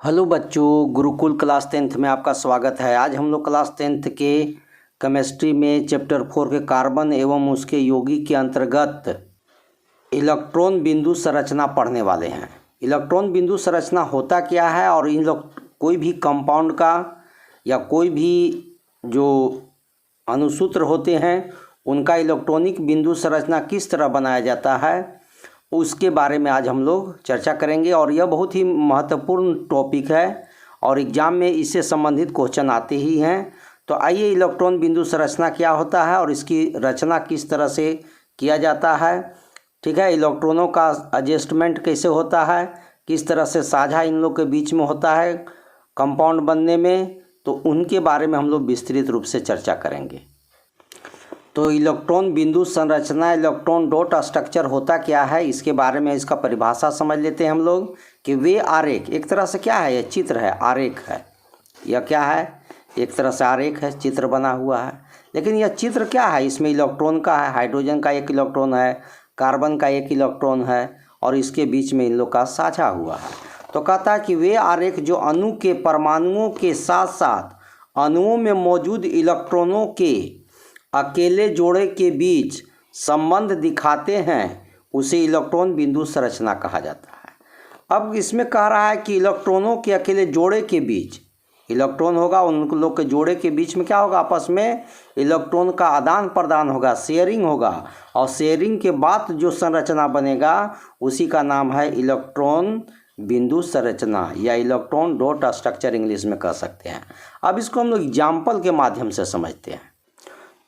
Hello बच्चों, Gurukul class 10th में आपका स्वागत है। आज हम लोग क्लास 10th के केमिस्ट्री में चैप्टर 4 के कार्बन एवं उसके यौगिक के अंतर्गत इलेक्ट्रॉन बिंदु संरचना पढ़ने वाले हैं। इलेक्ट्रॉन बिंदु संरचना होता क्या है और इन लोग कोई भी कंपाउंड का या कोई भी जो अणुसूत्र होते हैं उनका इलेक्ट्रॉनिक बिंदु संरचना किस तरह बनाया जाता है उसके बारे में आज हम लोग चर्चा करेंगे। और यह बहुत ही महत्वपूर्ण टॉपिक है और एग्ज़ाम में इससे संबंधित क्वेश्चन आते ही हैं। तो आइए, इलेक्ट्रॉन बिंदु संरचना क्या होता है और इसकी रचना किस तरह से किया जाता है, ठीक है। इलेक्ट्रॉनों का एडजस्टमेंट कैसे होता है, किस तरह से साझा इन लोग के बीच में होता है कंपाउंड बनने में, तो उनके बारे में हम लोग विस्तृत रूप से चर्चा करेंगे। तो इलेक्ट्रॉन बिंदु संरचना, इलेक्ट्रॉन डॉट स्ट्रक्चर होता क्या है, इसके बारे में इसका परिभाषा समझ लेते हैं हम लोग कि वे आरेख, एक तरह से क्या है, यह चित्र है, आरेख है। यह क्या है, एक तरह से आरेख है, चित्र बना हुआ है। लेकिन यह चित्र क्या है, इसमें इलेक्ट्रॉन का है, हाइड्रोजन का एक इलेक्ट्रॉन है, कार्बन का एक इलेक्ट्रॉन है और इसके बीच में इन लोग का साझा हुआ है। तो कहता है कि वे आरेख जो अणु के परमाणुओं के साथ साथ अणुओं में मौजूद इलेक्ट्रॉनों के अकेले जोड़े के बीच संबंध दिखाते हैं उसे इलेक्ट्रॉन बिंदु संरचना कहा जाता है। अब इसमें कह रहा है कि इलेक्ट्रॉनों के अकेले जोड़े के बीच इलेक्ट्रॉन होगा, उन लोग के जोड़े के बीच में क्या होगा, आपस में इलेक्ट्रॉन का आदान प्रदान होगा, शेयरिंग होगा। और शेयरिंग के बाद जो संरचना बनेगा उसी का नाम है इलेक्ट्रॉन बिंदु संरचना या इलेक्ट्रॉन डॉट स्ट्रक्चर इंग्लिश में कह सकते हैं। अब इसको हम लोग एग्जाम्पल के माध्यम से समझते हैं।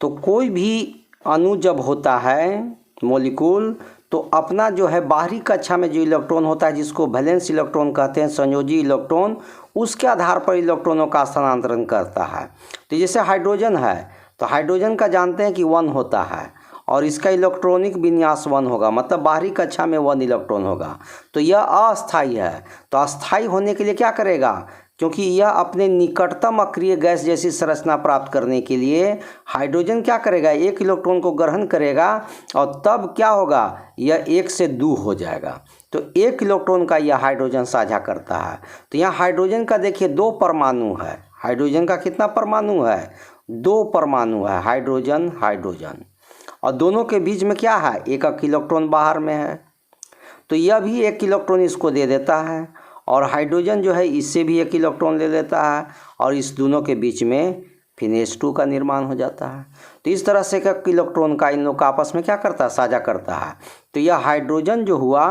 तो कोई भी अणु जब होता है मॉलिक्यूल, तो अपना जो है बाहरी कक्षा में जो इलेक्ट्रॉन होता है जिसको वैलेंस इलेक्ट्रॉन कहते हैं, संयोजी इलेक्ट्रॉन, उसके आधार पर इलेक्ट्रॉनों का स्थानांतरण करता है। तो जैसे हाइड्रोजन है, तो हाइड्रोजन का जानते हैं कि 1 होता है और इसका इलेक्ट्रॉनिक विन्यास 1 होगा, मतलब बाहरी कक्षा में 1 इलेक्ट्रॉन होगा। तो यह अस्थायी है। तो अस्थायी होने के लिए क्या करेगा, क्योंकि यह अपने निकटतम अक्रिय गैस जैसी संरचना प्राप्त करने के लिए हाइड्रोजन क्या करेगा, एक इलेक्ट्रॉन को ग्रहण करेगा और तब क्या होगा, यह 1 से 2 हो जाएगा। तो 1 इलेक्ट्रॉन का यह हाइड्रोजन साझा करता है। तो यहाँ हाइड्रोजन का देखिए 2 परमाणु है। हाइड्रोजन का कितना परमाणु है, 2 परमाणु है, हाइड्रोजन हाइड्रोजन। और दोनों के बीच में क्या है, 1 इलेक्ट्रॉन बाहर में है। तो यह भी 1 इलेक्ट्रॉन इसको दे देता है और हाइड्रोजन जो है इससे भी 1 इलेक्ट्रॉन ले लेता है और इस दोनों के बीच में फिर H2 का निर्माण हो जाता है। तो इस तरह से 1 इलेक्ट्रॉन का इन लोग का आपस में क्या करता है, साझा करता है। तो यह हाइड्रोजन जो हुआ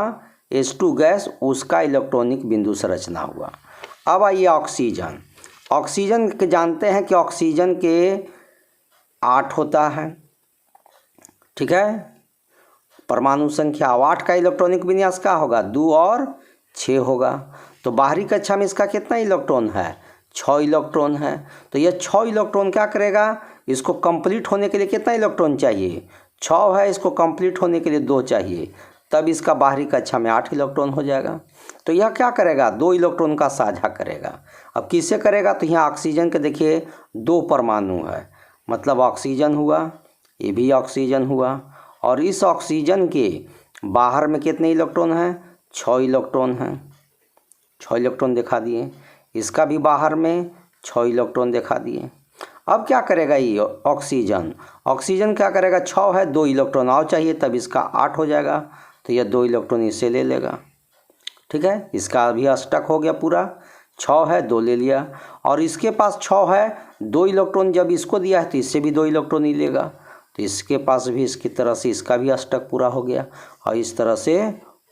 H2 गैस, उसका इलेक्ट्रॉनिक बिंदु संरचना हुआ। अब आइए ऑक्सीजन। ऑक्सीजन के जानते हैं कि ऑक्सीजन के 8 होता है, ठीक है, परमाणु संख्या 8 का इलेक्ट्रॉनिक विन्यास क्या होगा, 2 और 6 होगा। तो बाहरी कक्षा में इसका कितना इलेक्ट्रॉन है, 6 इलेक्ट्रॉन है। तो यह 6 इलेक्ट्रॉन क्या करेगा, इसको कंप्लीट होने के लिए कितना इलेक्ट्रॉन चाहिए, 6 है, इसको कंप्लीट होने के लिए 2 चाहिए, तब इसका बाहरी कक्षा में 8 इलेक्ट्रॉन हो जाएगा। तो यह क्या करेगा, 2 इलेक्ट्रॉन का साझा करेगा। अब किससे करेगा, तो यहाँ ऑक्सीजन के देखिए 2 परमाणु है, मतलब ऑक्सीजन हुआ, ये भी ऑक्सीजन हुआ। और इस ऑक्सीजन के बाहर में कितने इलेक्ट्रॉन हैं, 6 इलेक्ट्रॉन हैं, 6 इलेक्ट्रॉन दिखा दिए। इसका भी बाहर में 6 इलेक्ट्रॉन दिखा दिए। अब क्या करेगा ये ऑक्सीजन, ऑक्सीजन क्या करेगा, 6 है, 2 इलेक्ट्रॉन और चाहिए, तब इसका 8 हो जाएगा। तो यह 2 इलेक्ट्रॉन इससे ले लेगा, ठीक है, इसका भी अष्टक हो गया पूरा, 6 है, 2 ले लिया। और इसके पास 6 है, 2 इलेक्ट्रॉन जब इसको दिया है तो इससे भी 2 इलेक्ट्रॉन ही लेगा। तो इसके पास भी इसकी तरह से इसका भी अष्टक पूरा हो गया और इस तरह से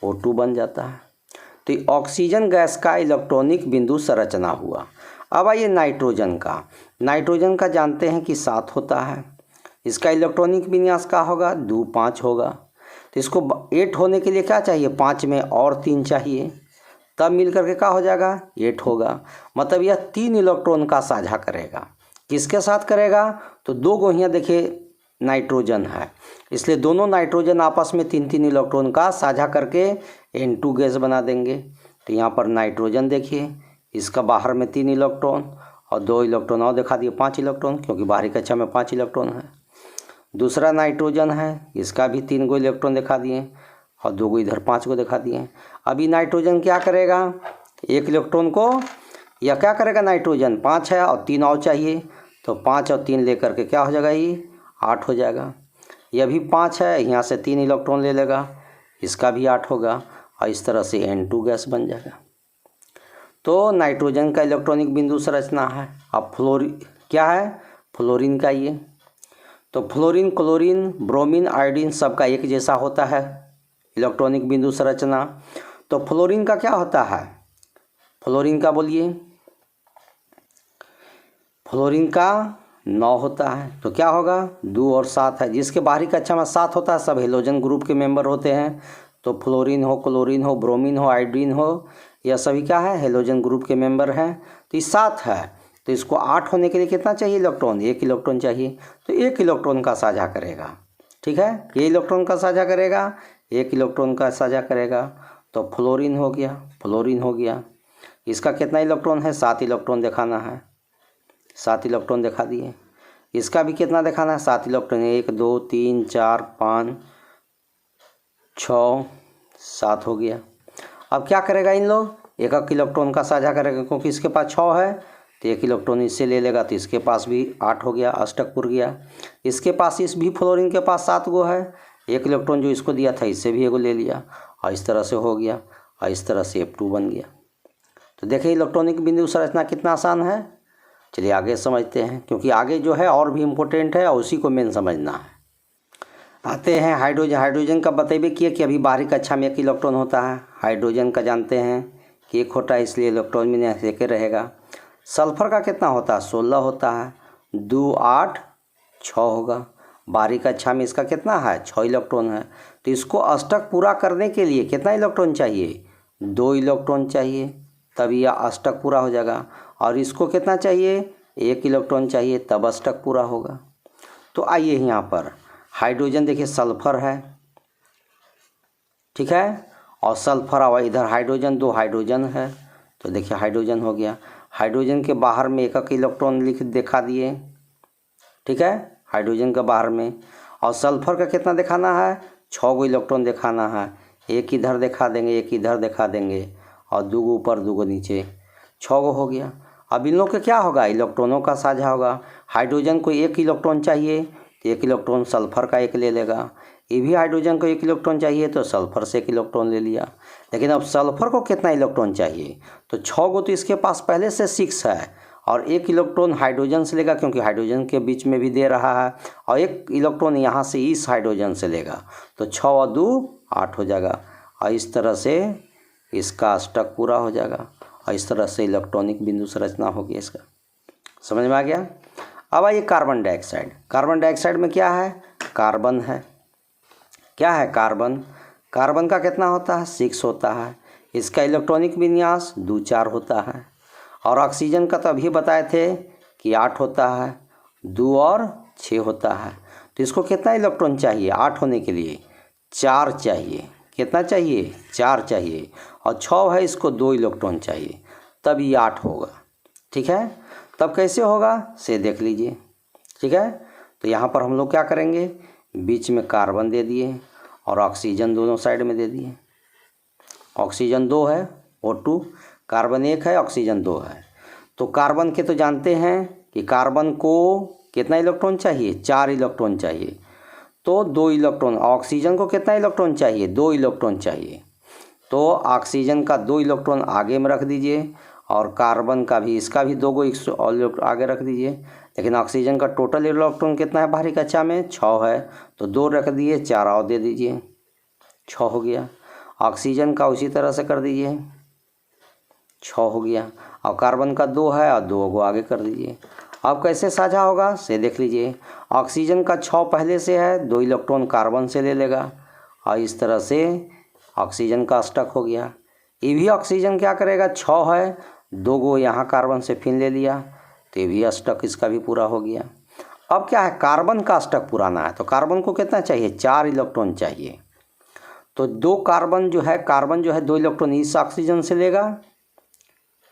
O2 बन जाता है। तो ऑक्सीजन गैस का इलेक्ट्रॉनिक बिंदु संरचना हुआ। अब आइए नाइट्रोजन का। नाइट्रोजन का जानते हैं कि 7 होता है, इसका इलेक्ट्रॉनिक विन्यास क्या होगा, 2 5 होगा। तो इसको 8 होने के लिए क्या चाहिए, 5 में और 3 चाहिए, तब मिल करके क्या हो जाएगा, 8 होगा। मतलब यह 3 इलेक्ट्रॉन का साझा करेगा। किसके साथ करेगा, तो 2 गोहियाँ देखिए नाइट्रोजन है, इसलिए दोनों नाइट्रोजन आपस में 3-3 इलेक्ट्रॉन का साझा करके N2 गैस बना देंगे। तो यहाँ पर नाइट्रोजन देखिए, इसका बाहर में 3 इलेक्ट्रॉन और 2 इलेक्ट्रॉन और दिखा दिए, 5 इलेक्ट्रॉन, क्योंकि बाहरी कक्षा में 5 इलेक्ट्रॉन है। दूसरा नाइट्रोजन है, इसका भी 3 गो इलेक्ट्रॉन दिखा दिए और 2 गो इधर 5 गो दिखा दिए। अभी नाइट्रोजन क्या करेगा, 1 इलेक्ट्रॉन को या क्या करेगा नाइट्रोजन 5 है और 3 और चाहिए, तो 5 और 3 लेकर के क्या हो जाएगा, ये 8 हो जाएगा। यह भी 5 है, यहाँ से 3 इलेक्ट्रॉन ले लेगा, इसका भी 8 होगा और इस तरह से N2 गैस बन जाएगा। तो नाइट्रोजन का इलेक्ट्रॉनिक बिंदु संरचना है। अब फ्लोरीन क्या है, फ्लोरीन का ये, तो फ्लोरीन, क्लोरीन, ब्रोमीन, आयोडीन सबका एक जैसा होता है इलेक्ट्रॉनिक बिंदु संरचना। तो फ्लोरीन का क्या होता है, फ्लोरीन का बोलिए, फ्लोरीन का 9 होता है। तो क्या होगा, 2 और 7 है। जिसके बाहरी कक्षा में 7 होता है सब हेलोजन ग्रुप के मेंबर होते हैं। तो फ्लोरीन हो, क्लोरीन हो, ब्रोमीन हो, आयोडीन हो, यह सभी क्या है, हेलोजन ग्रुप के मेंबर हैं। तो ये 7 है, तो इसको 8 होने के लिए कितना चाहिए इलेक्ट्रॉन, 1 इलेक्ट्रॉन चाहिए। तो 1 इलेक्ट्रॉन का साझा करेगा, ठीक है, ये इलेक्ट्रॉन का साझा करेगा, 1 इलेक्ट्रॉन का साझा करेगा। तो फ्लोरीन हो गया, फ्लोरीन हो गया। इसका कितना इलेक्ट्रॉन है, 7 इलेक्ट्रॉन दिखाना है, 7 इलेक्ट्रॉन दिखा दिए। इसका भी कितना दिखाना है, 7 इलेक्ट्रॉन, 1 2 3 4 5 6 7 हो गया। अब क्या करेगा, इन लोग 1 इलेक्ट्रॉन का साझा करेगा, क्योंकि इसके पास 6 है तो 1 इलेक्ट्रॉन इससे ले लेगा, तो इसके पास भी 8 हो गया, अष्टक पुर गया। इसके पास, इस भी फ्लोरीन के पास 7 गो है, 1 इलेक्ट्रॉन जो इसको दिया था इससे भी एगो ले लिया और इस तरह से हो गया और इस तरह से F2 बन गया। तो देखिए इलेक्ट्रॉनिक बिंदु संरचना कितना आसान है। चलिए आगे समझते हैं, क्योंकि आगे जो है और भी इम्पोर्टेंट है और उसी को मेन समझना है। आते हैं हाइड्रोजन। हाइड्रोजन का बतेबे किए कि अभी बाहरी कक्षा में 1 इलेक्ट्रॉन होता है। हाइड्रोजन का जानते हैं कि 1 होता है, इसलिए इलेक्ट्रॉन में एक रहेगा। सल्फर का कितना होता है, 16 होता है, 2 8 6 होगा। बाहरी कक्षा में इसका कितना है, 6 इलेक्ट्रॉन है। तो इसको अष्टक पूरा करने के लिए कितना इलेक्ट्रॉन चाहिए, 2 इलेक्ट्रॉन चाहिए, तब यह अष्टक पूरा हो जाएगा। और इसको कितना चाहिए, 1 इलेक्ट्रॉन चाहिए, तब अष्टक पूरा होगा। तो आइए यहाँ पर हाइड्रोजन देखिए, सल्फर है, ठीक है, और सल्फर और इधर हाइड्रोजन, 2 हाइड्रोजन है। तो देखिए हाइड्रोजन हो गया। हाइड्रोजन के बाहर में 1 इलेक्ट्रॉन लिख दिखा दिए, ठीक है, हाइड्रोजन के बाहर में। और सल्फर का कितना दिखाना है, 6 गो इलेक्ट्रॉन दिखाना है, 1 इधर दिखा देंगे, 1 इधर दिखा देंगे और 2 गो ऊपर 2 गो नीचे, 6 गो हो गया। अब इन लोग का क्या होगा, इलेक्ट्रॉनों का साझा होगा। हाइड्रोजन को 1 इलेक्ट्रॉन चाहिए तो 1 इलेक्ट्रॉन सल्फर का 1 ले लेगा। ये भी हाइड्रोजन को 1 इलेक्ट्रॉन चाहिए तो सल्फर से 1 इलेक्ट्रॉन ले लिया। लेकिन अब सल्फर को कितना इलेक्ट्रॉन चाहिए, तो 6 गो तो इसके पास पहले से 6 है और 1 इलेक्ट्रॉन हाइड्रोजन से लेगा, क्योंकि हाइड्रोजन के बीच में भी दे रहा है, और 1 इलेक्ट्रॉन यहाँ से इस हाइड्रोजन से लेगा। तो 6 और 2 8 हो जाएगा और इस तरह से इसका अष्टक पूरा हो जाएगा और इस तरह से इलेक्ट्रॉनिक बिंदु संरचना होगी इसका। समझ में आ गया। अब आइए कार्बन डाइऑक्साइड। कार्बन डाइऑक्साइड में क्या है, कार्बन है, क्या है कार्बन। कार्बन का कितना होता है, 6 होता है। इसका इलेक्ट्रॉनिक विन्यास 2 4 होता है। और ऑक्सीजन का तो अभी बताए थे कि 8 होता है, 2 और 6 होता है। तो इसको कितना इलेक्ट्रॉन चाहिए, 8 होने के लिए 4 चाहिए। कितना चाहिए, 4 चाहिए। और 6 है, इसको 2 इलेक्ट्रॉन चाहिए, तब ये 8 होगा, ठीक है। तब कैसे होगा से देख लीजिए, ठीक है। तो यहाँ पर हम लोग क्या करेंगे, बीच में कार्बन दे दिए और ऑक्सीजन दोनों साइड में दे दिए। ऑक्सीजन 2 है, O2, कार्बन 1 है, ऑक्सीजन 2 है। तो कार्बन के तो जानते हैं कि कार्बन को कितना इलेक्ट्रॉन चाहिए, 4 इलेक्ट्रॉन चाहिए। तो 2 इलेक्ट्रॉन, ऑक्सीजन को कितना इलेक्ट्रॉन चाहिए, 2 इलेक्ट्रॉन चाहिए। तो ऑक्सीजन का 2 इलेक्ट्रॉन आगे में रख दीजिए और कार्बन का भी, इसका भी 2 गो आगे रख दीजिए। लेकिन ऑक्सीजन का टोटल इलेक्ट्रॉन कितना है बाहरी कक्षा में, 6 है, तो 2 रख दिए, 4 और दे दीजिए, 6 हो गया। ऑक्सीजन का उसी तरह से कर दीजिए, 6 हो गया। और कार्बन का 2 है और 2 गो आगे कर दीजिए। अब कैसे साझा होगा से देख लीजिए। ऑक्सीजन का 6 पहले से है, 2 इलेक्ट्रॉन कार्बन से ले लेगा और इस तरह से ऑक्सीजन का अष्टक हो गया। ये भी ऑक्सीजन क्या करेगा, 6 है, 2 गो यहाँ कार्बन से फिर ले लिया, तो ये भी अष्टक इसका भी पूरा हो गया। अब क्या है, कार्बन का अष्टक पुराना है, तो कार्बन को कितना चाहिए, 4 इलेक्ट्रॉन चाहिए। तो 2 कार्बन जो है, 2 इलेक्ट्रॉन इस ऑक्सीजन से लेगा,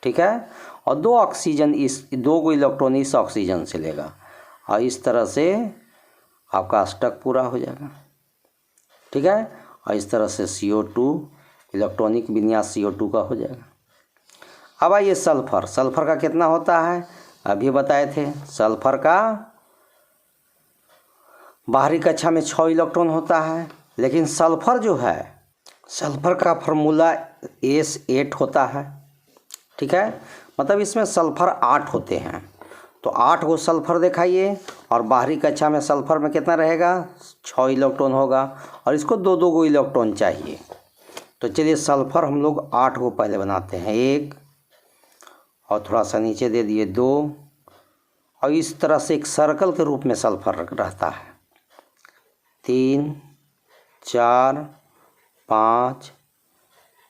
ठीक है, और 2 ऑक्सीजन इस 2 गो इलेक्ट्रॉन इस ऑक्सीजन से लेगा और इस तरह से आपका अष्टक पूरा हो जाएगा, ठीक है। और इस तरह से CO2 इलेक्ट्रॉनिक विन्यास CO2 का हो जाएगा। अब आइए सल्फर। सल्फर का कितना होता है, अभी बताए थे। सल्फर का बाहरी कक्षा में 6 इलेक्ट्रॉन होता है, लेकिन सल्फर जो है, सल्फर का फार्मूला S8 होता है। ठीक है, मतलब इसमें सल्फर 8 होते हैं। तो 8 को सल्फर दिखाइए, और बाहरी कक्षा में सल्फर में कितना रहेगा, 6 इलेक्ट्रॉन होगा, और इसको 2-2 को इलेक्ट्रॉन चाहिए। तो चलिए सल्फर हम लोग 8 को पहले बनाते हैं, 1 और थोड़ा सा नीचे दे दिए 2, और इस तरह से एक सर्कल के रूप में सल्फर रहता है। 3, 4, 5,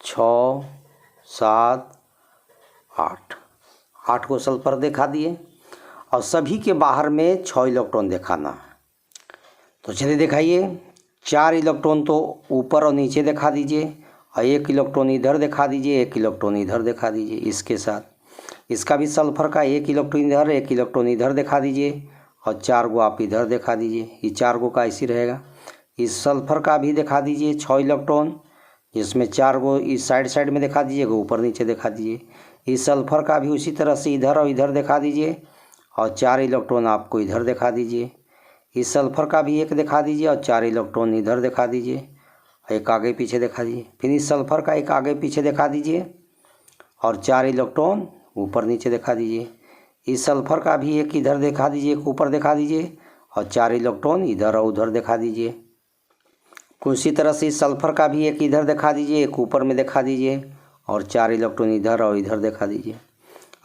6, 7, 8 को सल्फर दिखा दिए, और सभी के बाहर में 6 इलेक्ट्रॉन दिखाना है। तो चलिए दिखाइए, 4 इलेक्ट्रॉन तो ऊपर और नीचे दिखा दीजिए, और 1 इलेक्ट्रॉन इधर दिखा दीजिए, 1 इलेक्ट्रॉन इधर दिखा दीजिए। इसके साथ इसका भी सल्फर का 1 इलेक्ट्रॉन इधर, 1 इलेक्ट्रॉन इधर दिखा दीजिए, और 4 को आप इधर दिखा दीजिए। ये 4 को का ऐसी रहेगा। इस सल्फर का भी दिखा दीजिए 6 इलेक्ट्रॉन, जिसमें 4 को इस साइड में दिखा दीजिए, ऊपर नीचे दिखा दीजिए। इस सल्फर का भी उसी तरह से इधर और इधर दिखा दीजिए, और 4 इलेक्ट्रॉन आपको इधर दिखा दीजिए। इस सल्फर का भी 1 दिखा दीजिए, और 4 इलेक्ट्रॉन इधर दिखा दीजिए, एक आगे पीछे दिखा दीजिए। फिर इस सल्फर का 1 आगे पीछे दिखा दीजिए, और 4 इलेक्ट्रॉन ऊपर नीचे दिखा दीजिए। इस सल्फर का भी 1 इधर दिखा दीजिए, 1 ऊपर दिखा दीजिए, और 4 इलेक्ट्रॉन इधर और उधर दिखा दीजिए। उसी तरह से इस सल्फर का भी 1 इधर दिखा दीजिए, 1 ऊपर में दिखा दीजिए, और 4 इलेक्ट्रॉन इधर और इधर दिखा दीजिए।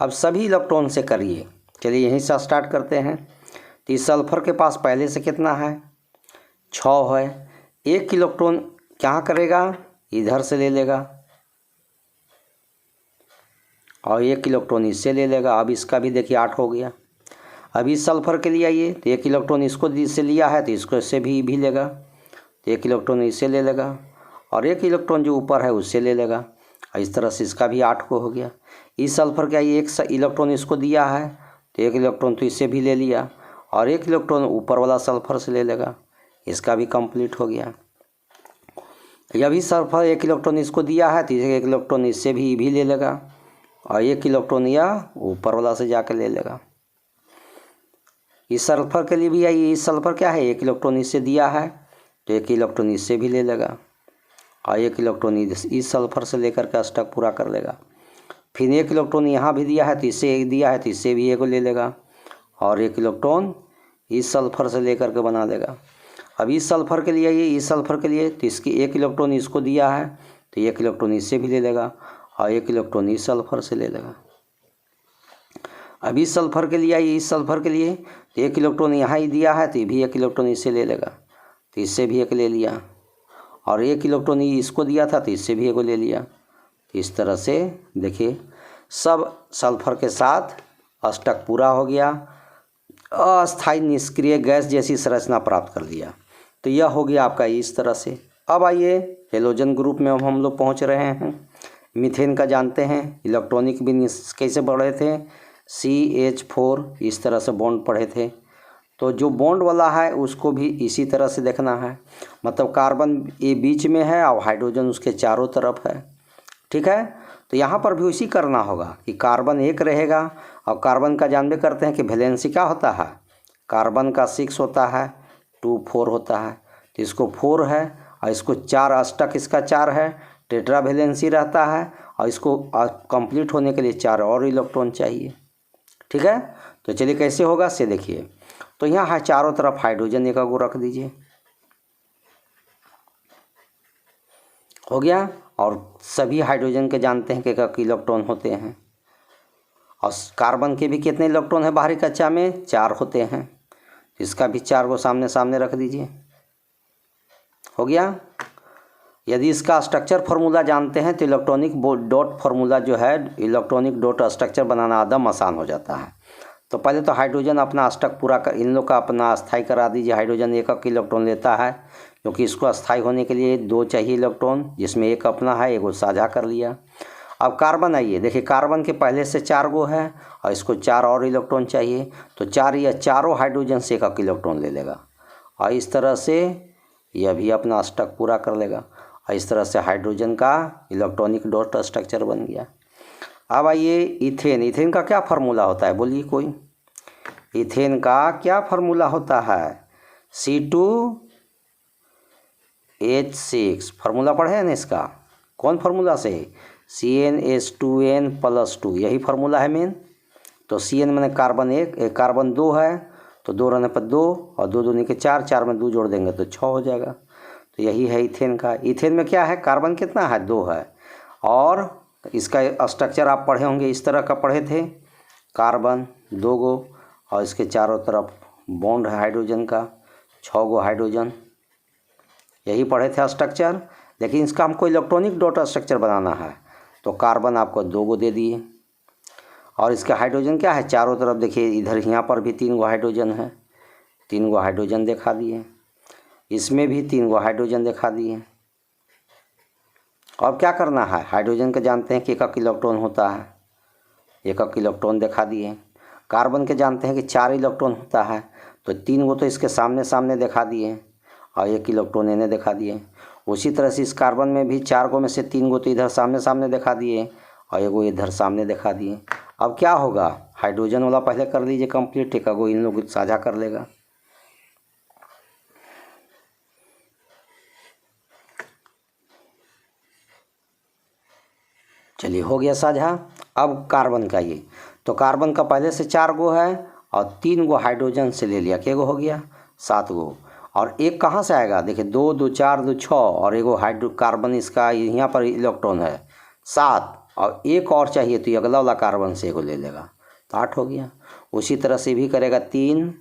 अब सभी इलेक्ट्रॉन से करिए। चलिए यहीं से स्टार्ट करते हैं। तो इस सल्फर के पास पहले से कितना है, 6 है। 1 इलेक्ट्रॉन क्या करेगा, इधर से ले लेगा, और 1 इलेक्ट्रॉन इससे ले लेगा। अब इसका भी देखिए 8 हो गया। अब इस सल्फर के लिए आइए, तो 1 इलेक्ट्रॉन इसको इससे लिया है, तो इसको इससे भी लेगा, तो 1 इलेक्ट्रॉन इससे ले लेगा, और 1 इलेक्ट्रॉन जो ऊपर है उससे ले लेगा, और इस तरह से इसका भी 8 को हो गया। इस सल्फर का ये 1 इलेक्ट्रॉन इसको दिया है, तो 1 इलेक्ट्रॉन तो इससे भी ले लिया, और 1 इलेक्ट्रॉन ऊपर वाला सल्फर से ले लेगा, इसका भी कंप्लीट हो गया। यह भी सल्फर 1 इलेक्ट्रॉन इसको दिया है, तो 1 इलेक्ट्रॉन इससे भी ले लेगा, और 1 इलेक्ट्रॉन यह ऊपर वाला से जाकर ले लेगा। इस सल्फर के लिए भी आइए, इस सल्फर क्या है, 1 इलेक्ट्रॉन इससे दिया है, तो 1 इलेक्ट्रॉन इससे भी ले लेगा, और 1 इलेक्ट्रॉन इस सल्फर से लेकर के अष्टक पूरा कर लेगा। फिर 1 इलेक्ट्रॉन यहाँ भी दिया है, तो इससे 1 दिया है, तो इससे भी 1 ले लेगा, और 1 इलेक्ट्रॉन इस सल्फर से लेकर के बना देगा। अब इस सल्फर के लिए आइए, इस सल्फर के लिए तो इसकी 1 इलेक्ट्रॉन इसको दिया है, तो 1 इलेक्ट्रॉन इससे भी ले लेगा, और 1 इलेक्ट्रॉन इस सल्फर से ले लेगा। अब इस सल्फर के लिए आइए, इस सल्फर के लिए तो 1 इलेक्ट्रॉन यहाँ ही दिया है, तो भी 1 इलेक्ट्रॉन इससे ले लेगा, तो इससे भी 1 ले लिया, और 1 इलेक्ट्रॉन इसको दिया था, तो इससे भी 1 ले लिया। तो इस तरह से देखिए सब सल्फर के साथ अष्टक पूरा हो गया, अस्थायी निष्क्रिय गैस जैसी संरचना प्राप्त कर लिया। तो यह हो गया आपका इस तरह से। अब आइए हेलोजन ग्रुप में हम लोग पहुंच रहे हैं। मीथेन का जानते हैं, इलेक्ट्रॉनिक भी कैसे पढ़े थे, CH4 इस तरह से बॉन्ड पढ़े थे। तो जो बॉन्ड वाला है उसको भी इसी तरह से देखना है, मतलब कार्बन ये बीच में है और हाइड्रोजन उसके चारों तरफ है। ठीक है, तो यहाँ पर भी उसी करना होगा कि कार्बन 1 रहेगा, और कार्बन का जानबे करते हैं कि वैलेंसी क्या होता है, कार्बन का 6 होता है, 2 4 होता है, तो इसको 4 है, और इसको 4 अष्टक इसका 4 है, टेट्रा वैलेंसी रहता है, और इसको कंप्लीट होने के लिए 4 और इलेक्ट्रॉन चाहिए। ठीक है, तो चलिए कैसे होगा से देखिए। तो यहाँ है चारों तरफ हाइड्रोजन 1 को रख दीजिए, हो गया। और सभी हाइड्रोजन के जानते हैं कि 1 इलेक्ट्रॉन होते हैं, और कार्बन के भी कितने इलेक्ट्रॉन है बाहरी कक्षा में, 4 होते हैं, इसका भी 4 को सामने सामने रख दीजिए, हो गया। यदि इसका स्ट्रक्चर फार्मूला जानते हैं तो इलेक्ट्रॉनिक डॉट फार्मूला जो है, इलेक्ट्रॉनिक डॉट स्ट्रक्चर बनाना आदम आसान हो जाता है। तो पहले तो हाइड्रोजन अपना अष्टक पूरा कर, इन लोग का अपना अस्थाई करा दीजिए। हाइड्रोजन 1 इलेक्ट्रॉन लेता है, क्योंकि इसको अस्थाई होने के लिए 2 चाहिए इलेक्ट्रॉन, जिसमें 1 अपना है, 1 साझा कर लिया। अब कार्बन आइए, देखिए कार्बन के पहले से 4 गो है, और इसको 4 और इलेक्ट्रॉन चाहिए, तो 4 या चारों हाइड्रोजन से 1 इलेक्ट्रॉन ले लेगा, और इस तरह से यह भी अपना अष्टक पूरा कर लेगा, और इस तरह से हाइड्रोजन का इलेक्ट्रॉनिक डॉट स्ट्रक्चर बन गया। अब आइए इथेन। इथेन का क्या फार्मूला होता है, बोलिए कोई। इथेन का क्या फार्मूला होता है, C2H6। फार्मूला पढ़े हैं ना इसका, कौन फार्मूला से, CnH2n+2, यही फार्मूला है मेन। तो Cn मैंने कार्बन एक कार्बन 2 है, तो 2 रहने पर 2 और 2 दूनी के 4, 4 में 2 जोड़ देंगे तो 6 हो जाएगा। तो यही है इथेन का। इथेन में क्या है, कार्बन कितना है, 2 है, और इसका स्ट्रक्चर आप पढ़े होंगे, इस तरह का पढ़े थे, कार्बन 2 गो और इसके चारों तरफ बॉन्ड है हाइड्रोजन का, 6 गो हाइड्रोजन, यही पढ़े थे स्ट्रक्चर। लेकिन इसका हमको इलेक्ट्रॉनिक डॉट स्ट्रक्चर बनाना है, तो कार्बन आपको 2 गो दे दिए, और इसका हाइड्रोजन क्या है, चारों तरफ देखिए, इधर यहाँ पर भी 3 गो हाइड्रोजन है, 3 गो हाइड्रोजन दिखा दिए, इसमें भी 3 गो हाइड्रोजन दिखा दिए। अब क्या करना है, हाइड्रोजन का जानते हैं कि 1 इलेक्ट्रॉन होता है, 1 इलेक्ट्रॉन दिखा दिए। कार्बन के जानते हैं कि 4 इलेक्ट्रॉन होता है, तो 3 गो तो इसके सामने सामने दिखा दिए और 1 इलेक्ट्रॉन इन्हें दिखा दिए। उसी तरह से इस कार्बन में भी 4 गो में से 3 गो तो इधर सामने सामने दिखा दिए और 1 गो इधर सामने दिखा दिए। अब क्या होगा, हाइड्रोजन वाला पहले कर लीजिए कंप्लीट, 1 गो इन लोग साझा कर लेगा। चलिए हो गया साझा। अब कार्बन का ये, तो कार्बन का पहले से 4 गो है और 3 गो हाइड्रोजन से ले लिया, क्या गो हो गया, 7 गो। और एक कहाँ से आएगा, देखिए 2 2 4 2 6 और 1 गो कार्बन इसका यहाँ पर इलेक्ट्रॉन है 7, और एक और चाहिए तो ये अगला वाला कार्बन से 1 गो ले लेगा, तो 8 हो गया। उसी तरह से भी करेगा, 3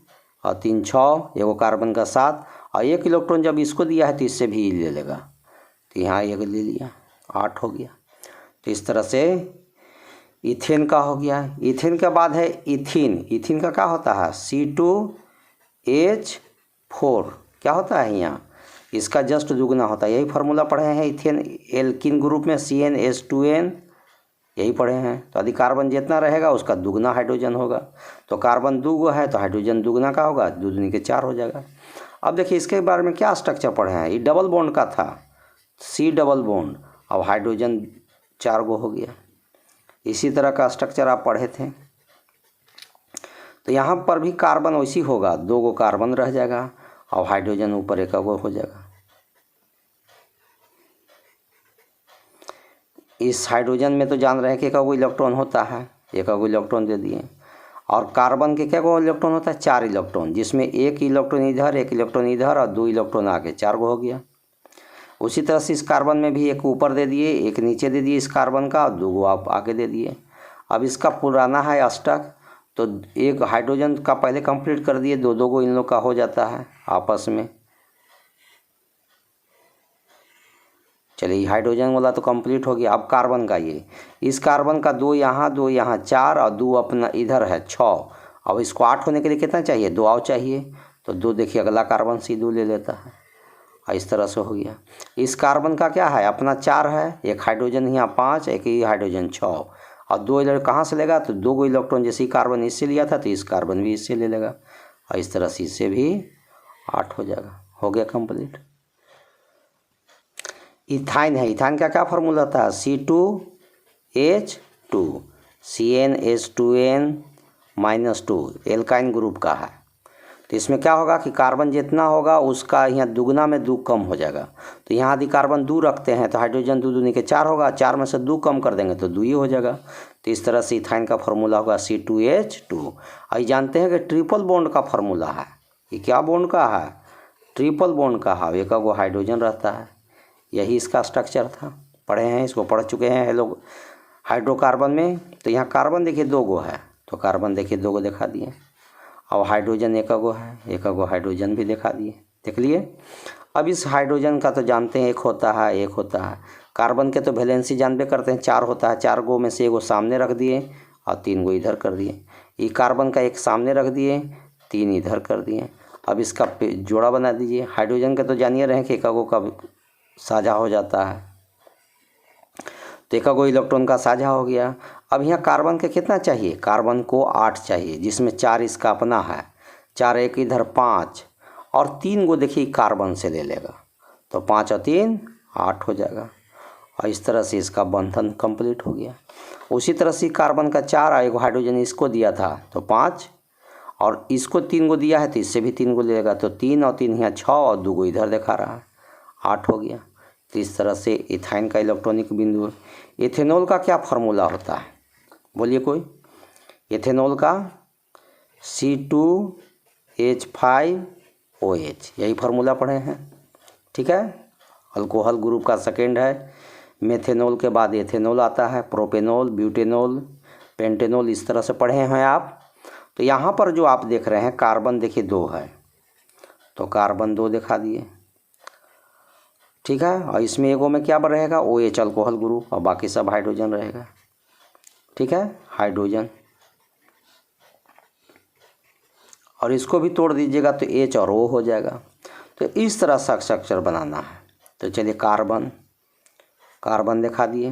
और 3 6, 1 गो कार्बन का 7 और 1 इलेक्ट्रॉन जब इसको दिया है तो इससे भी ले लेगा, तो यहाँ 1 ले लिया, 8 हो गया। तो इस तरह से इथेन का हो गया। इथेन के बाद है इथिन। इथिन का क्या होता है, C2H4, क्या होता है यहाँ, इसका जस्ट दुगना होता है, यही फार्मूला पढ़े हैं। इथेन एल्किन ग्रुप में CnH2n, यही पढ़े हैं। तो यदि कार्बन जितना रहेगा उसका दुगना हाइड्रोजन होगा, तो कार्बन 2 गो है तो हाइड्रोजन दुगना का होगा, 2 दूनी के 4 हो जाएगा। अब देखिए इसके बारे में क्या स्ट्रक्चर पढ़े हैं, ये डबल बॉन्ड का था, C डबल बॉन्ड, अब हाइड्रोजन 4 गो हो गया। इसी तरह का स्ट्रक्चर आप पढ़े थे। तो यहाँ पर भी कार्बन वैसी होगा, 2 गो कार्बन रह जाएगा और हाइड्रोजन ऊपर 1 गो हो जाएगा। इस हाइड्रोजन में तो जान रहे हैं कि 1 गो इलेक्ट्रॉन होता है, 1 गो इलेक्ट्रॉन दे दिए। और कार्बन के क्या गो इलेक्ट्रॉन होता है, 4 इलेक्ट्रॉन, जिसमें 1 इलेक्ट्रॉन इधर, 1 इलेक्ट्रॉन इधर और 2 इलेक्ट्रॉन आगे, 4 गो हो गया। उसी तरह से इस कार्बन में भी 1 ऊपर दे दिए, 1 नीचे दे दिए इस कार्बन का, और 2 गो आप आगे दे दिए। अब इसका पुराना है अष्टक, तो 1 हाइड्रोजन का पहले कंप्लीट कर दिए, 2 2 गो इन लोग का हो जाता है आपस में। चलिए हाइड्रोजन वाला तो कंप्लीट हो गया। अब कार्बन का ये, इस कार्बन का 2 यहाँ 2 यहाँ 4 और 2 अपना इधर है 6। अब इसको 8 होने के लिए कितना चाहिए, 2 और चाहिए, तो 2 देखिए अगला कार्बन C2 ले लेता है, इस तरह से हो गया। इस कार्बन का क्या है, अपना 4 है, 1 हाइड्रोजन यहाँ 5, 1 ही हाइड्रोजन 6 और 2 इलेक्ट्रॉन कहाँ से लेगा, तो 2 गो इलेक्ट्रॉन जैसे ही कार्बन इससे लिया था तो इस कार्बन भी इससे ले लेगा, और इस तरह से इससे भी 8 हो जाएगा। हो गया कंप्लीट। इथाइन है। इथाइन का क्या फार्मूला था, C2H2, CnH2n-2, एल्काइन ग्रुप का है। तो इसमें क्या होगा कि कार्बन जितना होगा उसका यहाँ दुगना में 2 कम हो जाएगा। तो यहाँ यदि कार्बन 2 रखते हैं तो हाइड्रोजन 2 दूनी के 4 होगा, 4 में से 2 कम कर देंगे तो 2 ही हो जाएगा। तो इस तरह से इथाइन का फार्मूला होगा C2H2। आई जानते हैं कि ट्रिपल बॉन्ड का फार्मूला है, ये क्या बॉन्ड का है, ट्रिपल बॉन्ड का है, 1 गो हाइड्रोजन रहता है, यही इसका स्ट्रक्चर था, पढ़े हैं, इसको पढ़ चुके हैं लोग हाइड्रोकार्बन में। तो यहाँ कार्बन देखिए 2 गो है, तो कार्बन देखिए 2 गो दिखा दिए, और हाइड्रोजन 1 गो है, 1 गो हाइड्रोजन भी दिखा दिए, देख लिए। अब इस हाइड्रोजन का तो जानते हैं 1 होता है, 1 होता है। कार्बन के तो वैलेंसी जानबे करते हैं 4 होता है, 4 गो में से 1 गो सामने रख दिए और 3 गो इधर कर दिए। ये कार्बन का 1 सामने रख दिए, 3 इधर कर दिए। अब इसका जोड़ा बना दीजिए। हाइड्रोजन का तो जानिए रहे कि 1 गो का साझा हो जाता है, तो 1 गो इलेक्ट्रॉन का साझा हो गया। अब यहाँ कार्बन के कितना चाहिए, कार्बन को 8 चाहिए, जिसमें 4 इसका अपना है, 4 1 इधर 5 और 3 गो देखिए कार्बन से ले लेगा, तो 5 और 3 8 हो जाएगा। और इस तरह से इसका बंधन कंप्लीट हो गया। उसी तरह से कार्बन का 4 और एक हाइड्रोजन इसको दिया था तो 5, और इसको 3 को दिया है तो इससे भी 3 को लेगा तो 3 और 3 यहाँ 6 और 2 को इधर दिखा रहा है 8 हो गया। तो इस तरह से इथाइन का इलेक्ट्रॉनिक बिंदु है। इथेनॉल का क्या फार्मूला होता है बोलिए कोई? इथेनॉल का C2H5OH, यही फार्मूला पढ़े हैं, ठीक है। अल्कोहल ग्रुप का सेकेंड है। मेथेनॉल के बाद एथेनॉल आता है, प्रोपेनॉल, ब्यूटेनॉल, पेंटेनॉल, इस तरह से पढ़े हैं आप। तो यहाँ पर जो आप देख रहे हैं कार्बन देखिए 2 है तो कार्बन 2 दिखा दिए, ठीक है। और इसमें एगो में क्या रहेगा OH अल्कोहल ग्रुप और बाकी सब हाइड्रोजन रहेगा, ठीक है, हाइड्रोजन। और इसको भी तोड़ दीजिएगा तो H और O हो जाएगा। तो इस तरह से स्ट्रक्चर बनाना है। तो चलिए कार्बन दिखा दिए,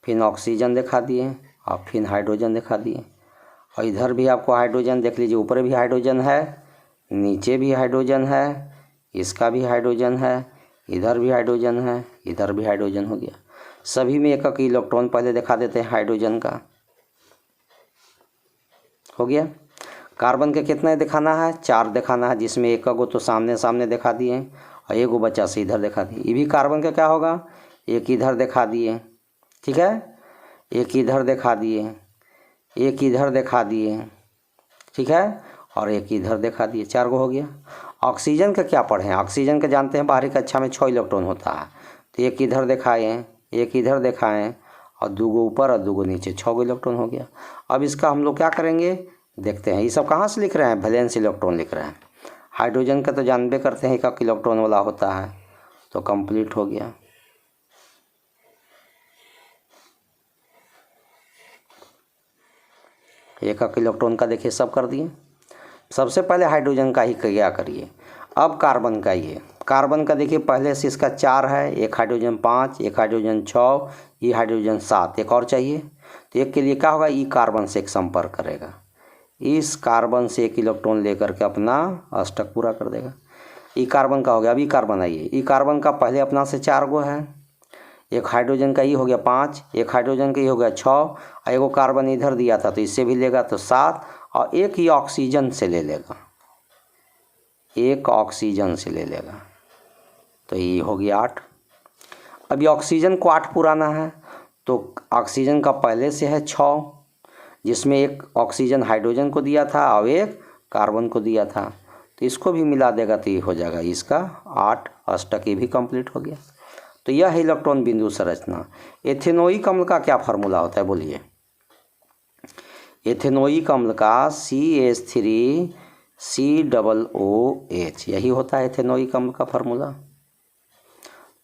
फिर ऑक्सीजन दिखा दिए और फिर हाइड्रोजन दिखा दिए। और इधर भी आपको हाइड्रोजन देख लीजिए, ऊपर भी हाइड्रोजन है, नीचे भी हाइड्रोजन है, इसका भी हाइड्रोजन है, इधर भी हाइड्रोजन है, इधर भी हाइड्रोजन हो गया। सभी में एक एक इलेक्ट्रॉन पहले दिखा देते हैं हाइड्रोजन का, हो गया। कार्बन के कितने दिखाना है? 4 दिखाना है, जिसमें एक को तो सामने सामने दिखा दिए और एक को बच्चा से इधर दिखा दिए। ये भी कार्बन का क्या होगा, एक इधर दिखा दिए, ठीक है, एक इधर दिखा दिए, एक इधर दिखा दिए, ठीक है, और एक इधर दिखा दिए, 4 को हो गया। ऑक्सीजन का क्या पढ़े हैं? ऑक्सीजन का जानते हैं बाहरी कक्षा में 6 इलेक्ट्रॉन होता है। तो एक इधर दिखाएँ, एक इधर दिखाएँ और 2 को ऊपर और 2 को नीचे, 6 को इलेक्ट्रॉन हो गया। अब इसका हम लोग क्या करेंगे देखते हैं। ये सब कहाँ से लिख रहे हैं? वैलेंस इलेक्ट्रॉन लिख रहे हैं। हाइड्रोजन का तो जानबे करते हैं एक इलेक्ट्रॉन वाला होता है, तो कंप्लीट हो गया। एक इलेक्ट्रॉन का देखिए सब कर दिए। सबसे पहले हाइड्रोजन का ही क्या करिए। अब कार्बन का, ये कार्बन का देखिए पहले से इसका 4 है, एक हाइड्रोजन 5, एक हाइड्रोजन 6, ये हाइड्रोजन 7, एक और चाहिए। तो एक के लिए क्या होगा, ई कार्बन से एक संपर्क करेगा, इस कार्बन से एक इलेक्ट्रॉन लेकर के अपना अष्टक पूरा कर देगा। ई कार्बन का हो गया। अब ई कार्बन आइए, ई कार्बन का पहले अपना से 4 गो है, एक हाइड्रोजन का ये हो गया 5, एक हाइड्रोजन का ये हो गया 6 और एगो कार्बन इधर दिया था तो इससे भी लेगा तो 7 और एक ही ऑक्सीजन से ले लेगा, एक ऑक्सीजन से ले लेगा तो ये हो गया 8। अब ये ऑक्सीजन को 8 पुराना है तो ऑक्सीजन का पहले से है 6, जिसमें एक ऑक्सीजन हाइड्रोजन को दिया था और एक कार्बन को दिया था, तो इसको भी मिला देगा तो ये हो जाएगा इसका 8 अष्टक, ये भी कंप्लीट हो गया। तो यह है इलेक्ट्रॉन बिंदु संरचना। एथेनोइक अम्ल का क्या फार्मूला होता है बोलिए? एथेनोइक अम्ल का CH3COOH, यही होता है एथेनोइक अम्ल का फार्मूला।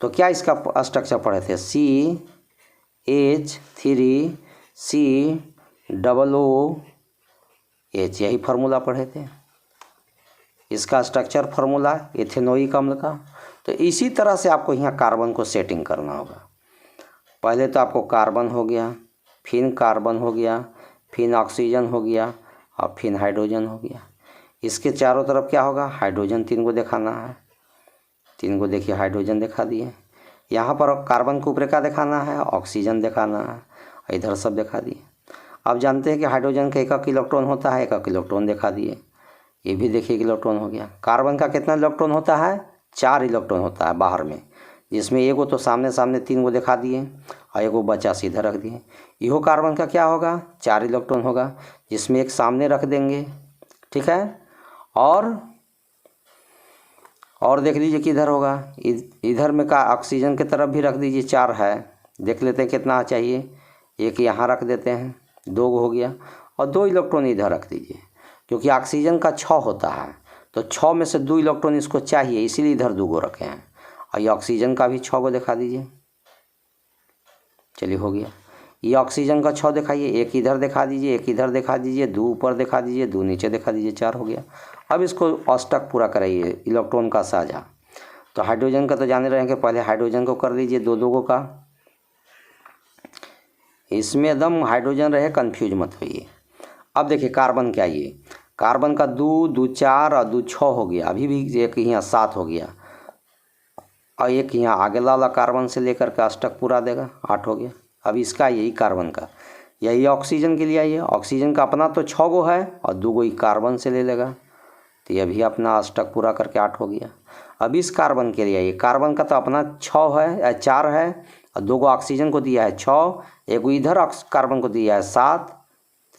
तो क्या इसका स्ट्रक्चर पढ़े थे? CH3COOH, यही फार्मूला पढ़े थे, इसका स्ट्रक्चर फार्मूला एथेनोइक अम्ल का। तो इसी तरह से आपको यहाँ कार्बन को सेटिंग करना होगा। पहले तो आपको कार्बन हो गया, फिर कार्बन हो गया, फिर ऑक्सीजन हो गया और फिर हाइड्रोजन हो गया। इसके चारों तरफ क्या होगा, हाइड्रोजन 3 को दिखाना है, 3 को देखिए हाइड्रोजन दिखा दिए। यहाँ पर कार्बन के ऊपर क्या दिखाना है, ऑक्सीजन दिखाना है, इधर सब दिखा दिए। अब जानते हैं कि हाइड्रोजन का एक इलेक्ट्रॉन होता है, एक इलेक्ट्रॉन दिखा दिए, ये भी देखिए इलेक्ट्रॉन हो गया। कार्बन का कितना इलेक्ट्रॉन होता है? 4 इलेक्ट्रॉन होता है बाहर में, जिसमें एगो तो सामने सामने 3 को दिखा दिए और एगो बचा सीधा रख दिए। इहो कार्बन का क्या होगा, 4 इलेक्ट्रॉन होगा, जिसमें एक सामने रख देंगे, ठीक है। और देख लीजिए किधर होगा, इधर में का ऑक्सीजन की तरफ भी रख दीजिए, 4 है, देख लेते हैं कितना चाहिए। एक यहाँ रख देते हैं, 2 हो गया, और 2 इलेक्ट्रॉन इधर रख दीजिए, क्योंकि ऑक्सीजन का 6 होता है तो 6 में से 2 इलेक्ट्रॉन इसको चाहिए, इसीलिए इधर 2 को रखे हैं। और ये ऑक्सीजन का भी 6 को दिखा दीजिए, चलिए हो गया। ये ऑक्सीजन का 6 दिखाइए, एक इधर दिखा दीजिए, एक इधर दिखा दीजिए, 2 ऊपर दिखा दीजिए, 2 नीचे दिखा दीजिए, 4 हो गया। अब इसको अष्टक पूरा कराइए इलेक्ट्रॉन का साझा। तो हाइड्रोजन का तो जाने रहे हैं कि पहले हाइड्रोजन को कर दीजिए 2-2 का, इसमें एकदम हाइड्रोजन रहे, कन्फ्यूज मत होइए। अब देखिए कार्बन क्या, ये कार्बन का 2, 2 4 और 2 6 हो गया, अभी भी एक यहाँ 7 हो गया। और एक यहाँ आगे वाला कार्बन से लेकर के अष्टक पूरा देगा, 8 हो गया। अब इसका यही कार्बन का, यही ऑक्सीजन के लिए आइए, ऑक्सीजन का अपना तो 6 गो है और 2 गो ही कार्बन से ले लेगा, तो ये भी अपना अष्टक पूरा करके 8 हो गया। अब इस कार्बन के लिए आइए, कार्बन का तो अपना 6 है, 4 है और 2 गो ऑक्सीजन को दिया है 6, एक गो इधर कार्बन को दिया है 7,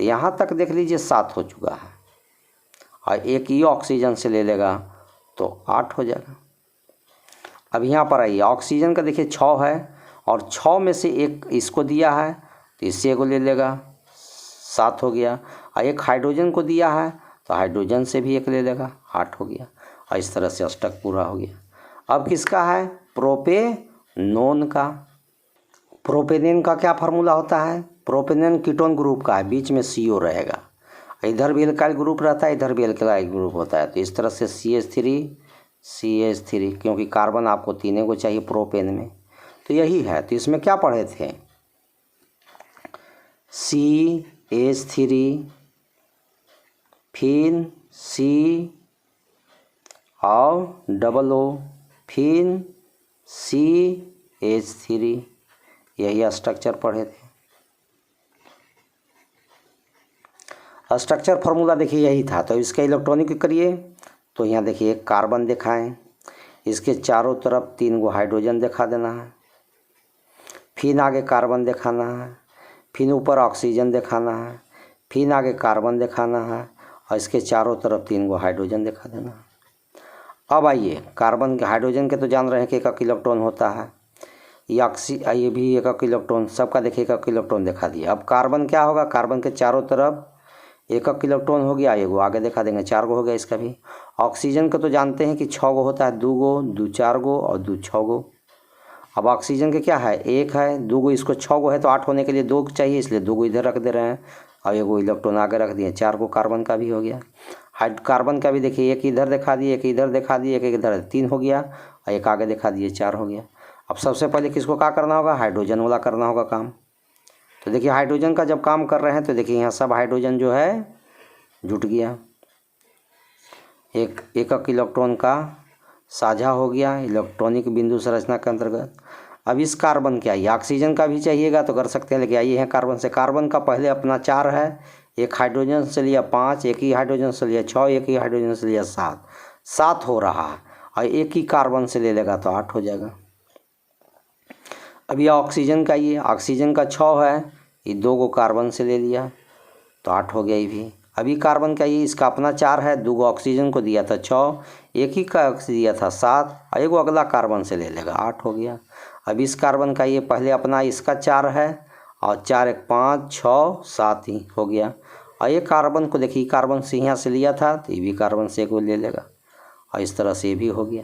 तो यहाँ तक देख लीजिए 7 हो चुका है और एक ही ऑक्सीजन से ले लेगा तो 8 हो जाएगा। अब यहाँ पर आइए, ऑक्सीजन का देखिए 6 है और 6 में से एक इसको दिया है तो इससे एक ले लेगा, 7 हो गया। और एक हाइड्रोजन को दिया है तो हाइड्रोजन से भी एक ले लेगा, 8 हो गया। और इस तरह से अष्टक पूरा हो गया। अब किसका है? प्रोपेनोन का। प्रोपेनेन का क्या फार्मूला होता है? प्रोपेनेन कीटोन ग्रुप का है, बीच में CO रहेगा, इधर भी एल्काइल ग्रुप रहता है, इधर भी एल्काइल ग्रुप होता है। तो इस तरह से CH3 क्योंकि कार्बन आपको 3 को चाहिए प्रोपेन में, तो यही है। तो इसमें क्या पढ़े थे? CH3 फिर C और O फिर CH3, यही स्ट्रक्चर पढ़े थे। स्ट्रक्चर फार्मूला देखिए यही था। तो इसका इलेक्ट्रॉनिक करिए तो यहाँ देखिए एक कार्बन दिखाएं, इसके चारों तरफ 3 गो हाइड्रोजन दिखा देना है, फिर आगे कार्बन दिखाना है, फिर ऊपर ऑक्सीजन दिखाना है, फिर आगे कार्बन दिखाना है और इसके चारों तरफ 3 गो हाइड्रोजन दिखा देना है। अब आइए, कार्बन के हाइड्रोजन के तो जान रहे हैं कि 1 इलेक्ट्रॉन होता है, ये भी 1 इलेक्ट्रॉन, सबका देखिए 1 इलेक्ट्रॉन दिखा दिया। अब कार्बन क्या होगा? कार्बन के चारों तरफ 1 इलेक्ट्रॉन हो गया, एगो आगे दिखा देंगे, 4 गो हो गया इसका भी। ऑक्सीजन का तो जानते हैं कि 6 गो होता है, 2 गो, 2 4 गो और 2 6 गो। अब ऑक्सीजन के क्या है? 1 है, 2 गो, इसको 6 गो है तो 8 होने के लिए 2 चाहिए, इसलिए 2 गो इधर रख दे रहे हैं और एगो इलेक्ट्रॉन आगे रख दिए, 4 गो कार्बन का भी हो गया। कार्बन का भी देखिए 1 इधर दिखा दिए, 1 इधर दिखा दिए, 1 इधर, 3 हो गया और 1 आगे दिखा दिए, 4 हो गया। अब सबसे पहले किसको क्या करना होगा? हाइड्रोजन वाला करना होगा काम। तो देखिए हाइड्रोजन का जब काम कर रहे हैं तो देखिए यहाँ सब हाइड्रोजन जो है जुट गया, एक इलेक्ट्रॉन का साझा हो गया इलेक्ट्रॉनिक बिंदु संरचना के अंतर्गत। अब इस कार्बन के आइए, ऑक्सीजन का भी चाहिएगा तो कर सकते हैं, लेकिन आइए हैं कार्बन से। कार्बन का पहले अपना 4 है, एक हाइड्रोजन से लिया 5, एक ही हाइड्रोजन से लिया 6, एक ही हाइड्रोजन से लिया 7 हो रहा है और एक ही कार्बन से ले लेगा तो 8 हो जाएगा। अब यह ऑक्सीजन का, ये ऑक्सीजन का 6 है, ये 2 गो कार्बन से ले लिया तो 8 हो गया ये भी। अभी कार्बन का ये, इसका अपना 4 है, 2 गो ऑक्सीजन को दिया था 6, एक ही का दिया था 7 और एगो अगला कार्बन से ले लेगा, 8 हो गया। अब इस कार्बन का ये पहले अपना इसका 4 है और 4 1 5 6 7 ही हो गया और ये कार्बन को देखिए कार्बन से यहाँ से लिया था तो ये भी कार्बन से एगो ले लेगा और इस तरह से ये भी हो गया।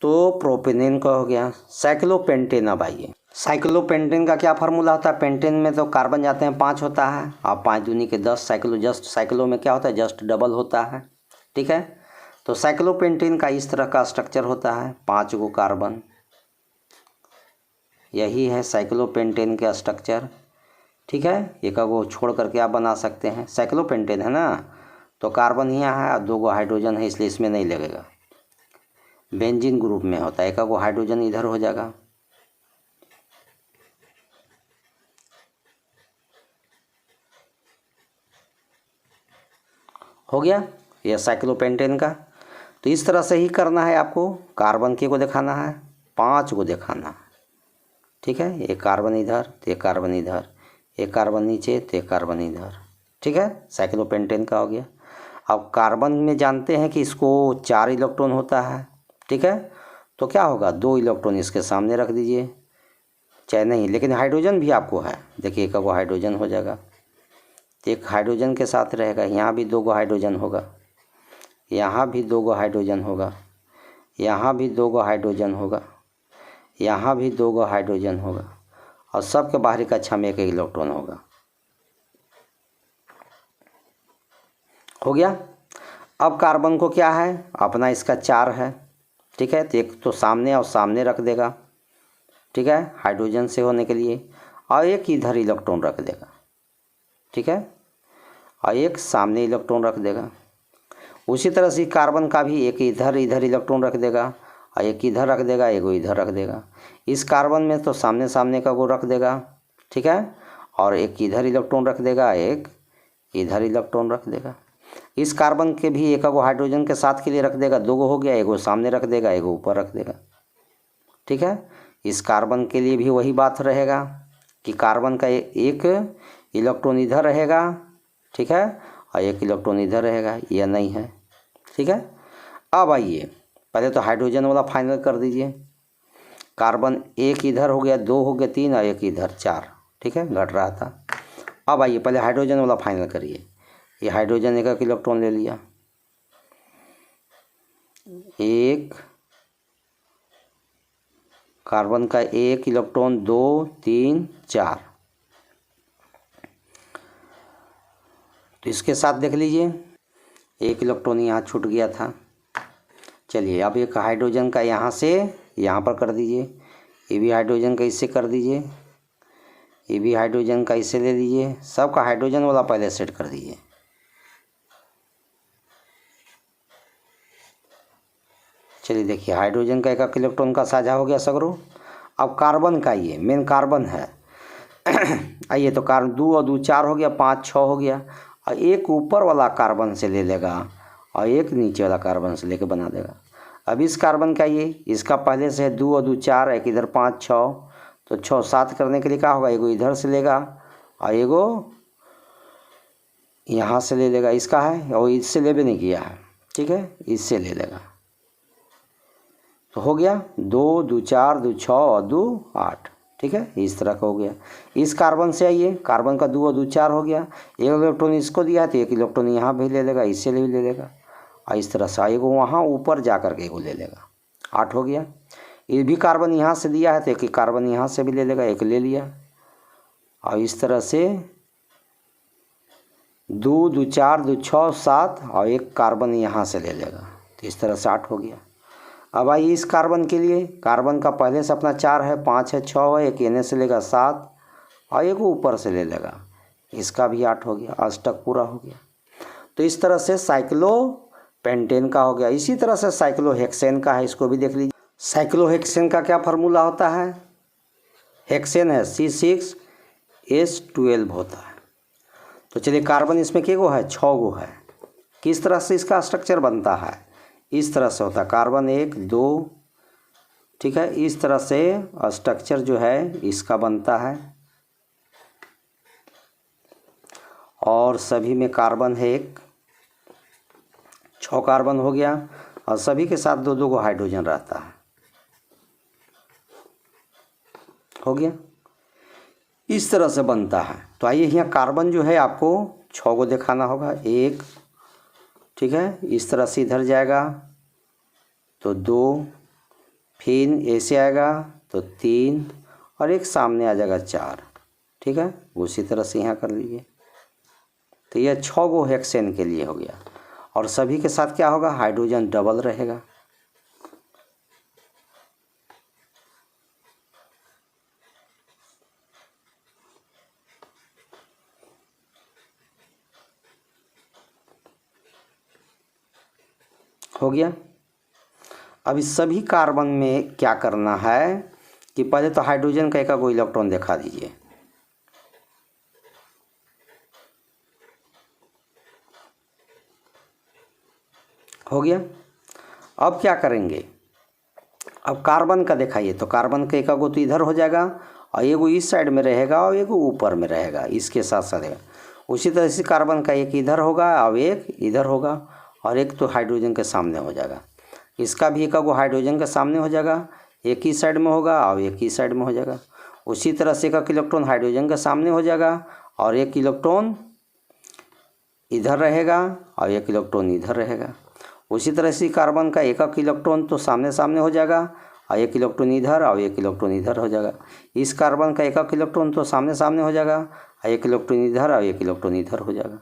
तो प्रोपेनेन का हो गया। साइक्लोपेंटेन, अब आइए, साइक्लोपेंटेन का क्या फार्मूला होता है? पेंटेन में तो कार्बन जाते हैं 5 होता है और 5 दूनी के 10, साइक्लो में क्या होता है? जस्ट डबल होता है, ठीक है। तो साइक्लोपेंटेन का इस तरह का स्ट्रक्चर होता है, 5 गो कार्बन, यही है साइक्लोपेंटेन का स्ट्रक्चर, ठीक है। एक गो छोड़ करके आप बना सकते हैं, साइक्लोपेंटेन है ना, तो कार्बन यहाँ है और 2 गो हाइड्रोजन है, इसलिए इसमें नहीं लगेगा। बेंजीन ग्रुप में होता है, 1 गो हाइड्रोजन इधर हो जाएगा, हो गया यह साइक्लोपेंटेन का। तो इस तरह से ही करना है आपको। कार्बन के को दिखाना है, 5 को दिखाना है, ठीक है। एक कार्बन इधर तो एक कार्बन इधर, एक कार्बन नीचे तो एक कार्बन इधर, ठीक है। साइक्लोपेंटेन का हो गया। अब कार्बन में जानते हैं कि इसको 4 इलेक्ट्रॉन होता है, ठीक है। तो क्या होगा? 2 इलेक्ट्रॉन इसके सामने रख दीजिए, चाहे नहीं, लेकिन हाइड्रोजन भी आपको है, देखिए 1 गो हाइड्रोजन हो जाएगा, एक हाइड्रोजन के साथ रहेगा, यहाँ भी 2 गो हाइड्रोजन होगा, यहाँ भी 2 गो हाइड्रोजन होगा, यहाँ भी 2 गो हाइड्रोजन होगा, यहाँ भी 2 गो हाइड्रोजन होगा और सबके बाहरी कक्षा में 1 इलेक्ट्रॉन होगा, हो गया। अब कार्बन को क्या है? अपना इसका 4 है, ठीक है, तो एक तो सामने और सामने रख देगा, ठीक है, हाइड्रोजन से होने के लिए, और एक इधर इलेक्ट्रॉन रख देगा, ठीक है, और एक सामने इलेक्ट्रॉन रख देगा। उसी तरह से कार्बन का भी एक इधर इलेक्ट्रॉन रख देगा और एक इधर रख देगा, एगो इधर रख देगा। इस कार्बन में तो सामने सामने का वो रख देगा, ठीक है, और एक इधर इलेक्ट्रॉन रख देगा, एक इधर इलेक्ट्रॉन रख देगा। इस कार्बन के भी एक को हाइड्रोजन के साथ के लिए रख देगा, दो गो हो गया, एगो सामने रख देगा, एगो ऊपर रख देगा, ठीक है। इस कार्बन के लिए भी वही बात रहेगा कि कार्बन का एक इलेक्ट्रॉन इधर रहेगा, ठीक है, और एक इलेक्ट्रॉन इधर रहेगा, यह नहीं है, ठीक है। अब आइए पहले तो हाइड्रोजन वाला फाइनल कर दीजिए। कार्बन एक इधर हो गया, दो हो गया, तीन, और एक इधर, चार, ठीक है, घट रहा था। अब आइए पहले हाइड्रोजन वाला फाइनल करिए। ये हाइड्रोजन एक इलेक्ट्रॉन ले लिया, एक कार्बन का एक इलेक्ट्रॉन, दो, तीन, चार। तो इसके साथ देख लीजिए एक इलेक्ट्रॉन यहाँ छूट गया था। चलिए अब एक हाइड्रोजन का यहाँ से यहाँ पर कर दीजिए, ये भी हाइड्रोजन का इससे कर दीजिए, ये भी हाइड्रोजन का इससे ले लीजिए। सबका हाइड्रोजन वाला पहले सेट कर दीजिए। चलिए देखिए हाइड्रोजन का एक इलेक्ट्रॉन का साझा हो गया सगरो। अब कार्बन का ये मेन कार्बन है आइए तो कार्बन दो और दो चार हो गया, पाँच छः हो गया, और एक ऊपर वाला कार्बन से ले लेगा और एक नीचे वाला कार्बन से लेके बना देगा। अब इस कार्बन का ये इसका पहले से है दो और दो चार, एक इधर पाँच छः, तो छः सात करने के लिए क्या होगा, एगो इधर से लेगा और एगो यहाँ से ले लेगा, इसका है और इससे ले भी नहीं किया है, ठीक है, इससे ले लेगा। तो हो गया दो, दो चार, दो छः और दो आठ, ठीक है, इस तरह का हो गया। इस कार्बन से आइए, कार्बन का दो और दो चार हो गया, एक इलेक्ट्रॉन इसको दिया तो एक इलेक्ट्रॉन यहाँ भी ले लेगा, इससे भी ले लेगा, और इस तरह से एगो वहाँ ऊपर जा कर के एगो ले लेगा, आठ हो गया। ये भी कार्बन यहाँ से दिया है तो एक कार्बन यहाँ से भी ले लेगा, एक ले लिया, और इस तरह से दो, दो चार, दो छः, सात, और एक कार्बन यहाँ से ले लेगा, तो इस तरह से आठ हो गया। अब आइए इस कार्बन के लिए, कार्बन का पहले से अपना चार है, पाँच है, छः है, एक एने से लेगा सात, और एक ऊपर से ले लेगा, इसका भी आठ हो गया, अष्टक पूरा हो गया। तो इस तरह से साइक्लोपेंटेन का हो गया। इसी तरह से साइक्लोहेक्सेन का है, इसको भी देख लीजिए। साइक्लोहेक्सेन का क्या फार्मूला होता है, हेक्सेन है C6H12 होता है। तो चलिए कार्बन इसमें कितने गो है, 6 गो है। किस तरह से इसका स्ट्रक्चर बनता है, इस तरह से होता है, कार्बन एक दो, ठीक है, इस तरह से स्ट्रक्चर जो है इसका बनता है। और सभी में कार्बन है एक, 6 कार्बन हो गया, और सभी के साथ दो दो को हाइड्रोजन रहता है, हो गया, इस तरह से बनता है। तो आइए यहाँ कार्बन जो है आपको 6 को दिखाना होगा, एक, ठीक है, इस तरह से इधर जाएगा तो दो, फिर ऐसे आएगा तो तीन, और एक सामने आ जाएगा चार, ठीक है, उसी तरह से यहाँ कर लीजिए। तो यह 6 गो हेक्सेन के लिए हो गया, और सभी के साथ क्या होगा, हाइड्रोजन डबल रहेगा। हो गया। अब इस सभी कार्बन में क्या करना है कि पहले तो हाइड्रोजन का एक को इलेक्ट्रॉन दिखा दीजिए। हो गया। अब क्या करेंगे, अब कार्बन का दिखाइए। तो कार्बन का एक को तो इधर हो जाएगा, और एगो इस साइड में रहेगा और एगो ऊपर में रहेगा, इसके साथ साथ रहेगा। उसी तरह से कार्बन का एक इधर होगा और एक इधर होगा, और एक तो हाइड्रोजन के सामने हो जाएगा। इसका भी एक को हाइड्रोजन के सामने हो जाएगा, एक ही साइड में होगा और एक ही साइड में हो जाएगा। उसी तरह से एक इलेक्ट्रॉन हाइड्रोजन के सामने हो जाएगा, और एक इलेक्ट्रॉन इधर रहेगा और एक इलेक्ट्रॉन इधर रहेगा। उसी तरह से कार्बन का एक इलेक्ट्रॉन तो सामने सामने हो जाएगा, और एक इलेक्ट्रॉन इधर और एक इलेक्ट्रॉन इधर हो जाएगा। इस कार्बन का एक इलेक्ट्रॉन तो सामने सामने हो जाएगा, और एक इलेक्ट्रॉन इधर और एक इलेक्ट्रॉन इधर हो जाएगा।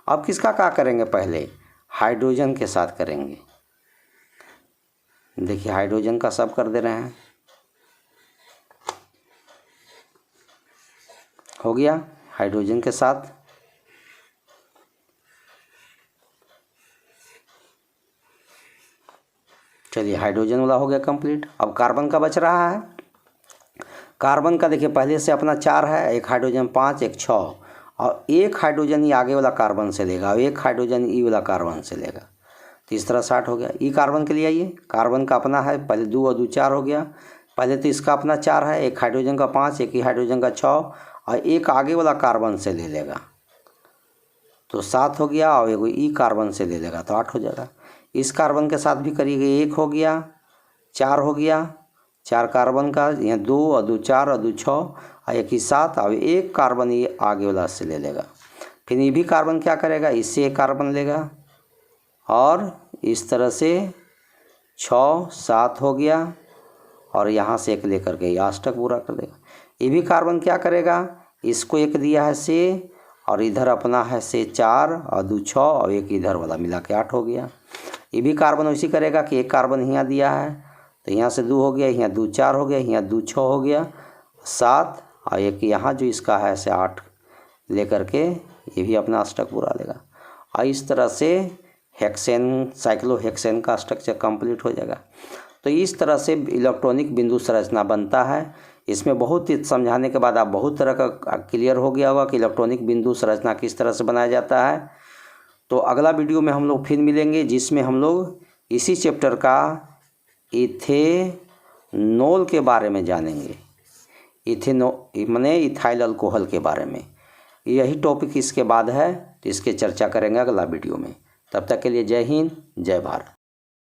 अब किसका क्या करेंगे, पहले हाइड्रोजन के साथ करेंगे। देखिए हाइड्रोजन का सब कर दे रहे हैं, हो गया हाइड्रोजन के साथ। चलिए हाइड्रोजन वाला हो गया कंप्लीट। अब कार्बन का बच रहा है। कार्बन का देखिए पहले से अपना 4 है, एक हाइड्रोजन 5, एक 6, और एक हाइड्रोजन ये आगे वाला कार्बन से लेगा और एक हाइड्रोजन ई वाला कार्बन से लेगा, तो इस तरह 60 हो गया। ई कार्बन के लिए आइए, कार्बन का अपना है, पहले 2 और 2 4 हो गया। पहले तो इसका अपना 4 है, एक हाइड्रोजन का 5, एक ही हाइड्रोजन का 6, और एक आगे वाला कार्बन से ले लेगा तो 7 हो गया, और एक ई कार्बन से ले लेगा तो 8 हो जाएगा। इस कार्बन के साथ भी करिएगा, 1 हो गया, 4 हो गया, 4 कार्बन का, यहाँ 2 और 2 4 और 2 6 और एक ही 7, और एक कार्बन ये आगे वाला से ले लेगा। फिर ये भी कार्बन क्या करेगा, इससे एक कार्बन लेगा और इस तरह से 6 7 हो गया, और यहाँ से एक लेकर के अष्टक पूरा कर देगा। ये भी कार्बन क्या करेगा, इसको एक दिया है से, और इधर अपना है से 4 और 2 6 और एक इधर वाला मिला के 8 हो गया। ये भी कार्बन वैसी करेगा कि एक कार्बन यहाँ दिया है तो यहाँ से 2 हो गया, यहाँ 2 4 हो गया, यहाँ 2 6 हो गया 7, और एक यहाँ जो इसका है से 8 लेकर के ये भी अपना अष्टक पूरा लेगा। और इस तरह से हेक्सेन, साइक्लोहेक्सेन का स्ट्रक्चर कंप्लीट हो जाएगा। तो इस तरह से इलेक्ट्रॉनिक बिंदु संरचना बनता है। इसमें बहुत ही समझाने के बाद आप बहुत तरह का क्लियर हो गया होगा कि इलेक्ट्रॉनिक बिंदु संरचना किस तरह से बनाया जाता है। तो अगला वीडियो में हम लोग फिर मिलेंगे, जिसमें हम लोग इसी चैप्टर का इथेनॉल के बारे में जानेंगे, इथेनॉल माने इथाइल अल्कोहल के बारे में। यही टॉपिक इसके बाद है, तो इसके चर्चा करेंगे अगला वीडियो में। तब तक के लिए जय हिंद, जय भारत।